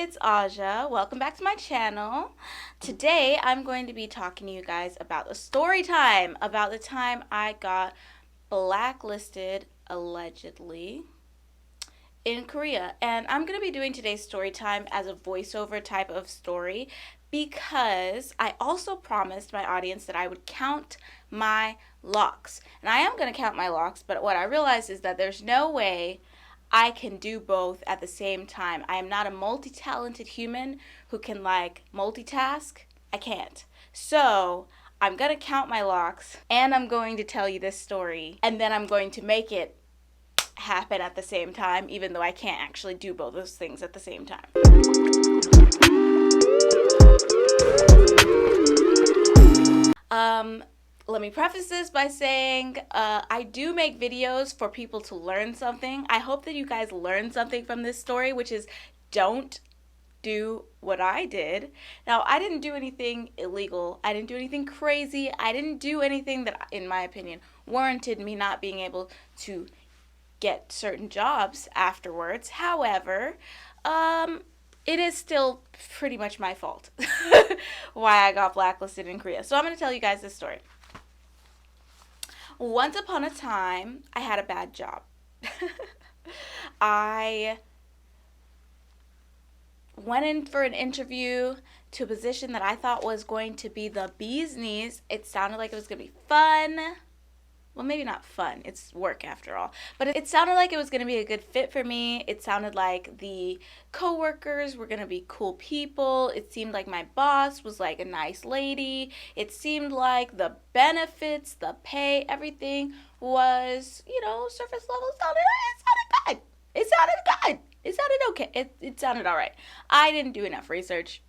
it's Aja. Welcome back to my channel. Today I'm going to be talking to you guys about a story time, about the time I got blacklisted, allegedly, in Korea. And I'm going to be doing today's story time as a voiceover type of story because I also promised my audience that I would count my locks. And I am going to count my locks, but what I realized is that there's no way I can do both at the same time. I am not a multi-talented human who can multitask. I can't. So I'm going to count my locks and I'm going to tell you this story and then I'm going to make it happen at the same time, even though I can't actually do both those things at the same time. Let me preface this by saying I do make videos for people to learn something. I hope that you guys learn something from this story, which is don't do what I did. Now, I didn't do anything illegal. I didn't do anything crazy. I didn't do anything that, in my opinion, warranted me not being able to get certain jobs afterwards. However, it is still pretty much my fault why I got blacklisted in Korea. So I'm going to tell you guys this story. Once upon a time, I had a bad job. I went in for an interview to a position that I thought was going to be the bee's knees. It sounded like it was going to be fun. Well, maybe not fun. It's work after all. But it sounded like it was going to be a good fit for me. It sounded like the coworkers were going to be cool people. It seemed like my boss was like a nice lady. It seemed like the benefits, the pay, everything was, surface level. It sounded good. It sounded okay. It sounded all right. I didn't do enough research.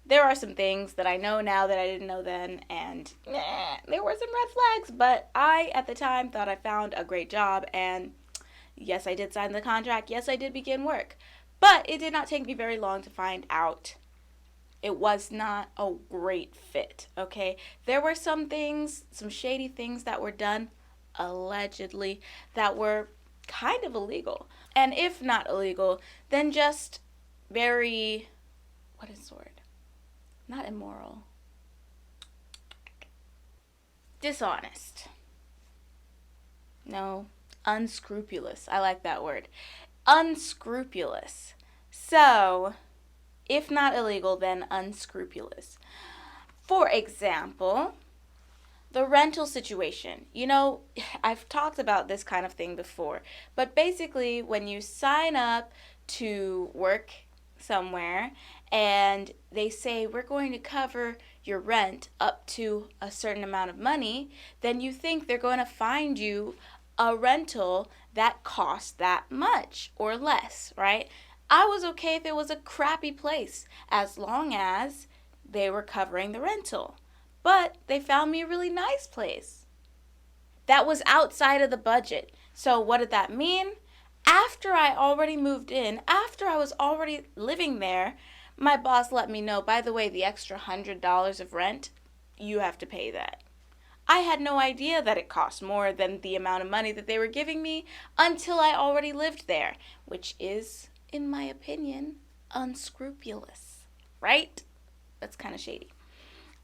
There are some things that I know now that I didn't know then, and there were some red flags, but I, at the time, thought I found a great job, and yes, I did sign the contract. Yes, I did begin work, but it did not take me very long to find out it was not a great fit, okay? There were some things, some shady things that were done, allegedly, that were kind of illegal, and if not illegal, then just very, what is the word? Not immoral. Dishonest. No, unscrupulous. I like that word. Unscrupulous. So, if not illegal, then unscrupulous. For example, the rental situation. I've talked about this kind of thing before, but basically when you sign up to work somewhere and they say we're going to cover your rent up to a certain amount of money, then you think they're going to find you a rental that costs that much or less, right? I was okay if it was a crappy place as long as they were covering the rental. But they found me a really nice place that was outside of the budget. So what did that mean? After I already moved in, after I was already living there, my boss let me know, by the way, the extra $100 of rent, you have to pay that. I had no idea that it cost more than the amount of money that they were giving me until I already lived there, which is, in my opinion, unscrupulous, right? That's kind of shady.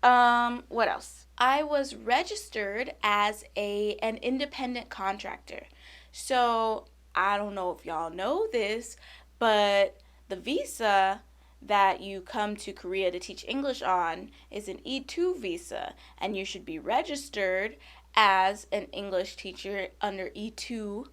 What else? I was registered as an independent contractor. So I don't know if y'all know this, but the visa that you come to Korea to teach English on is an E2 visa, and you should be registered as an English teacher under E2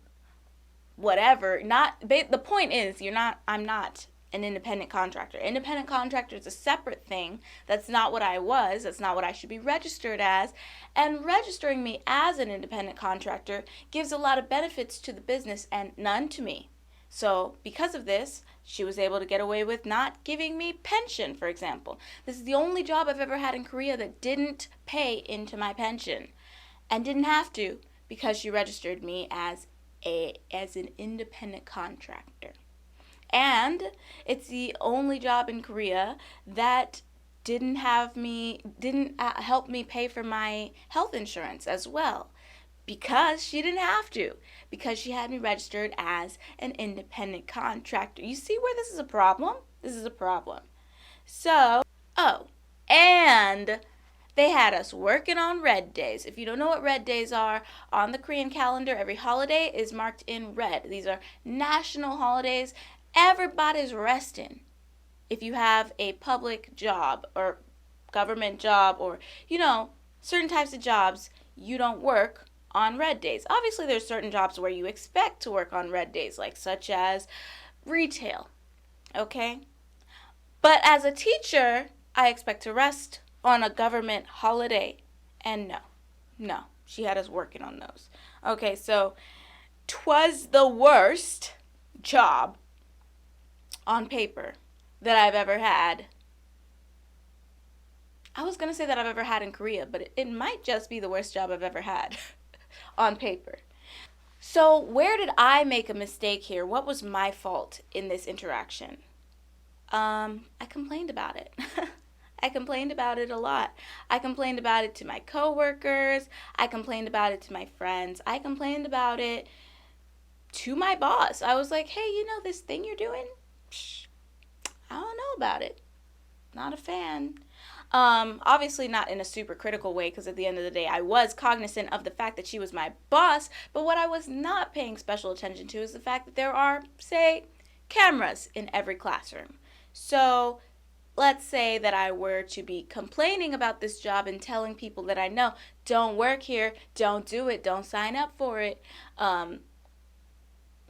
whatever. The point is I'm not an independent contractor. Independent contractor is a separate thing. That's not what I was. That's not what I should be registered as. And registering me as an independent contractor gives a lot of benefits to the business and none to me. So because of this, she was able to get away with not giving me pension, for example. This is the only job I've ever had in Korea that didn't pay into my pension and didn't have to because she registered me as an independent contractor. And it's the only job in Korea that didn't help me pay for my health insurance as well. because she didn't have to, because she had me registered as an independent contractor. You see where this is a problem? This is a problem. So, oh, and they had us working on red days. If you don't know what red days are, on the Korean calendar, every holiday is marked in red. These are national holidays. Everybody's resting. If you have a public job or government job or, certain types of jobs, you don't work on red days. Obviously, there's certain jobs where you expect to work on red days, like such as retail, okay? But as a teacher, I expect to rest on a government holiday. And no, she had us working on those. Okay, so 'twas the worst job on paper that I've ever had. I was going to say that I've ever had in Korea, but it might just be the worst job I've ever had on paper. So, where did I make a mistake here? What was my fault in this interaction? I complained about it. I complained about it a lot. I complained about it to my coworkers. I complained about it to my friends. I complained about it to my boss. I was like, hey, this thing you're doing? Psh, I don't know about it. Not a fan. Obviously not in a super critical way, because at the end of the day, I was cognizant of the fact that she was my boss. But what I was not paying special attention to is the fact that there are, say, cameras in every classroom. So let's say that I were to be complaining about this job and telling people that I know, don't work here, don't do it, don't sign up for it.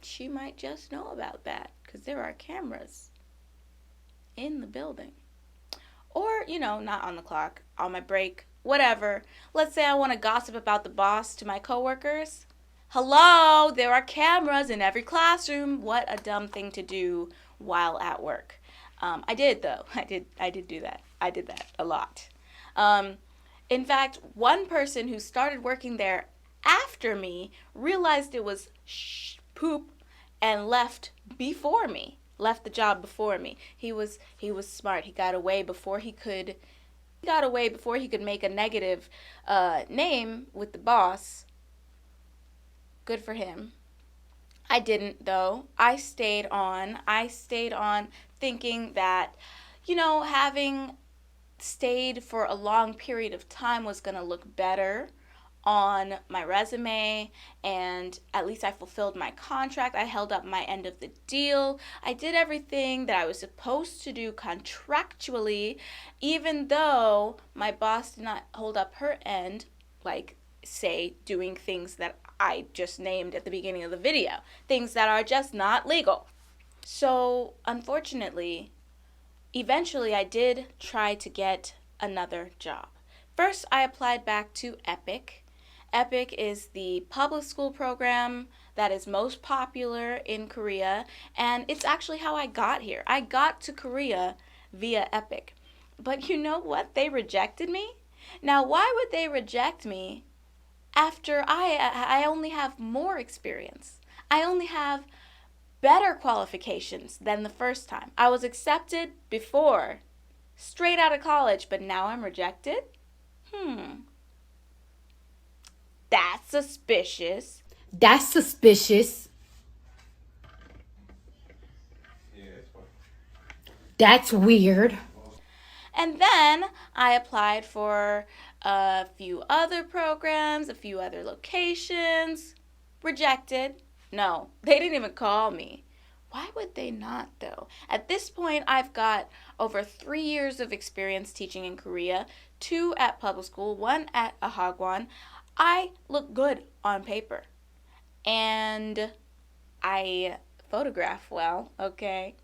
She might just know about that because there are cameras in the building. Or, not on the clock, on my break, whatever. Let's say I want to gossip about the boss to my coworkers. Hello, there are cameras in every classroom. What a dumb thing to do while at work. I did, though. I did do that. I did that a lot. In fact, one person who started working there after me realized it was poop and left before me. Left the job before me. He was smart. He got away before he could make a negative name with the boss. Good for him. I didn't, though. I stayed on thinking that, having stayed for a long period of time was going to look better on my resume, and at least I fulfilled my contract. I held up my end of the deal. I did everything that I was supposed to do contractually, even though my boss did not hold up her end, like, say, doing things that I just named at the beginning of the video, things that are just not legal. So, unfortunately, eventually I did try to get another job. First, I applied back to EPIC. EPIC is the public school program that is most popular in Korea, and it's actually how I got here. I got to Korea via EPIC. But you know what? They rejected me. Now, why would they reject me after I only have more experience? I only have better qualifications than the first time. I was accepted before, straight out of college, but now I'm rejected? That's suspicious. That's suspicious. That's weird. And then I applied for a few other programs, a few other locations. Rejected. No, they didn't even call me. Why would they not, though? At this point, I've got over 3 years of experience teaching in Korea, 2 at public school, 1 at a hagwon. I look good on paper. And I photograph well, okay?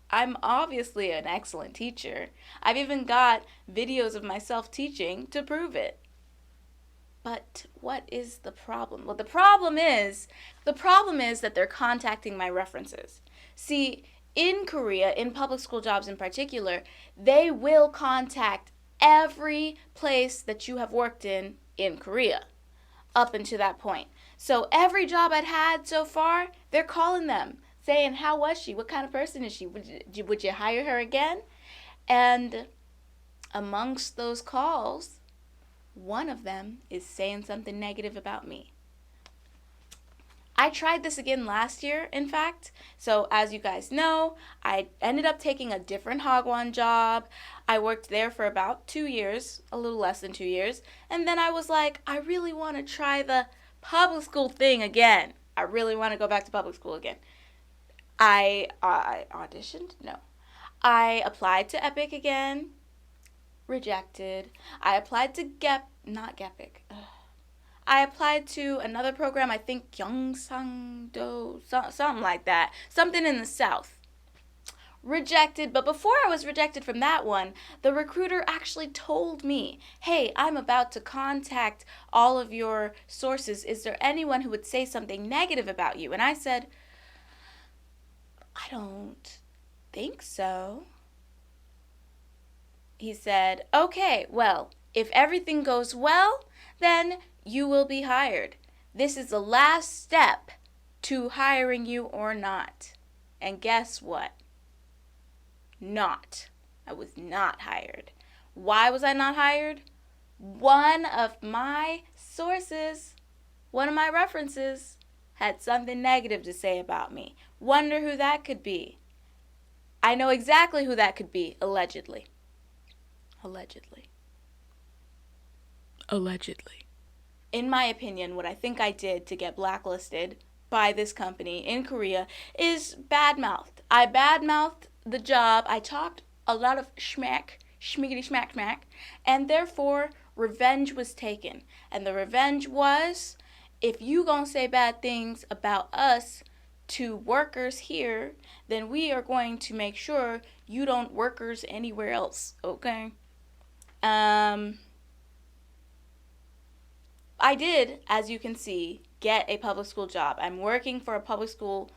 I'm obviously an excellent teacher. I've even got videos of myself teaching to prove it. But what is the problem? Well, the problem is that they're contacting my references. See, in Korea, in public school jobs in particular, they will contact every place that you have worked in Korea up until that point. So every job I'd had so far, they're calling them, saying, how was she? What kind of person is she? Would you hire her again? And amongst those calls One of them is saying something negative about me. I tried this again last year, in fact. So, as you guys know, I ended up taking a different Hagwon job. I worked there for about 2 years, a little less than 2 years. And then I was like, I really want to try the public school thing again. I really want to go back to public school again. I auditioned? No. I applied to Epic again, rejected. I applied to not Gepic. I applied to another program, I think Gyeongsangdo, something like that. Something in the South. Rejected, but before I was rejected from that one, the recruiter actually told me, hey, I'm about to contact all of your sources. Is there anyone who would say something negative about you? And I said, I don't think so. He said, okay, well, if everything goes well, then you will be hired. This is the last step to hiring you or not. And guess what? I was not hired. Why was I not hired? One of my sources, one of my references, had something negative to say about me. Wonder who that could be. I know exactly who that could be, allegedly. Allegedly. In my opinion, what I think I did to get blacklisted by this company in Korea is bad-mouthed. I bad-mouthed the job. I talked a lot of schmiggity smack, and therefore revenge was taken. And the revenge was, if you gonna say bad things about us to workers here, then we are going to make sure you don't workers anywhere else, okay? I did, as you can see, get a public school job. I'm working for a public school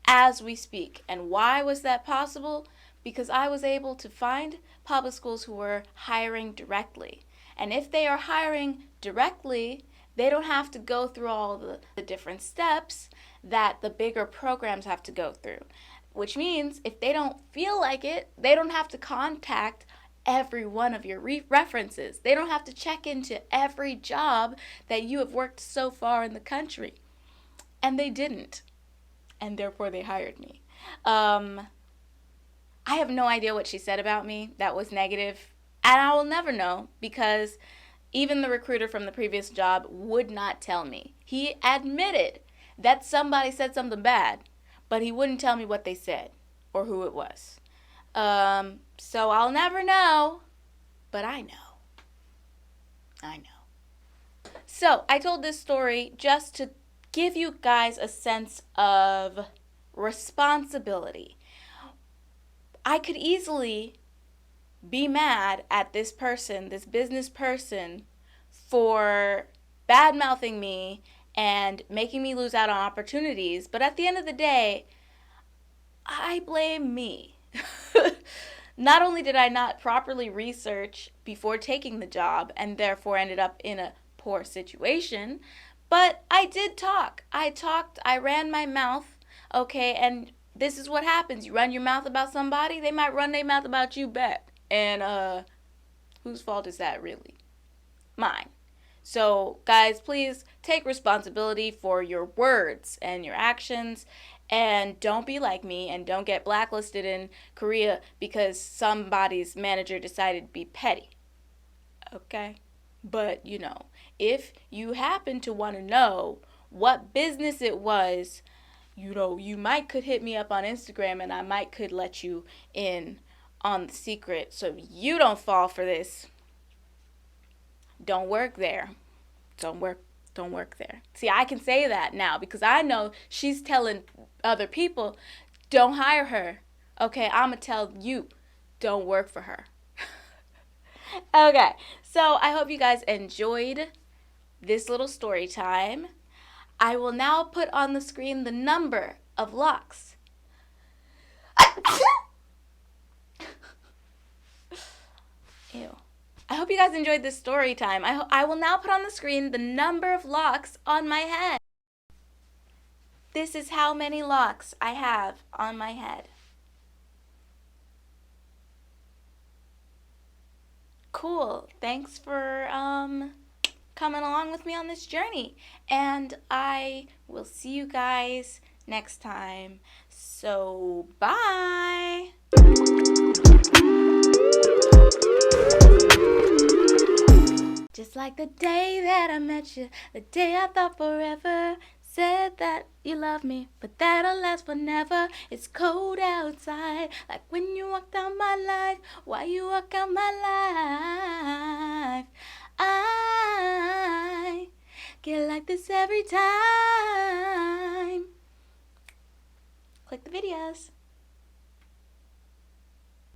as we speak. And why was that possible? Because I was able to find public schools who were hiring directly. And if they are hiring directly, they don't have to go through all the different steps that the bigger programs have to go through. Which means if they don't feel like it, they don't have to contact every one of your references. They don't have to check into every job that you have worked so far in the country. And they didn't. And therefore they hired me. I have no idea what she said about me that was negative. And I will never know because even the recruiter from the previous job would not tell me. He admitted that somebody said something bad, but he wouldn't tell me what they said or who it was. So I'll never know, but I know. So I told this story just to give you guys a sense of responsibility. I could easily be mad at this person, this business person, for bad-mouthing me and making me lose out on opportunities, but at the end of the day, I blame me. Not only did I not properly research before taking the job and therefore ended up in a poor situation, but I did talk. I ran my mouth, okay, and this is what happens. You run your mouth about somebody, they might run their mouth about you back. And whose fault is that really? Mine. So, guys, please take responsibility for your words and your actions. And don't be like me and don't get blacklisted in Korea because somebody's manager decided to be petty. Okay? But, if you happen to want to know what business it was, you might could hit me up on Instagram and I might could let you in on the secret so you don't fall for this. Don't work there. Don't work there. See, I can say that now because I know she's telling other people, don't hire her. Okay, I'm going to tell you, don't work for her. Okay, so I hope you guys enjoyed this little story time. I will now put on the screen the number of locks. Ew. I hope you guys enjoyed this story time. I will now put on the screen the number of locks on my head. This is how many locks I have on my head. Cool. Thanks for coming along with me on this journey. And I will see you guys next time. So, bye. Just like the day that I met you, the day I thought forever. Said that you love me, but that'll last forever. It's cold outside, like when you walked out my life. Why you walk out my life? I get like this every time. Click the videos.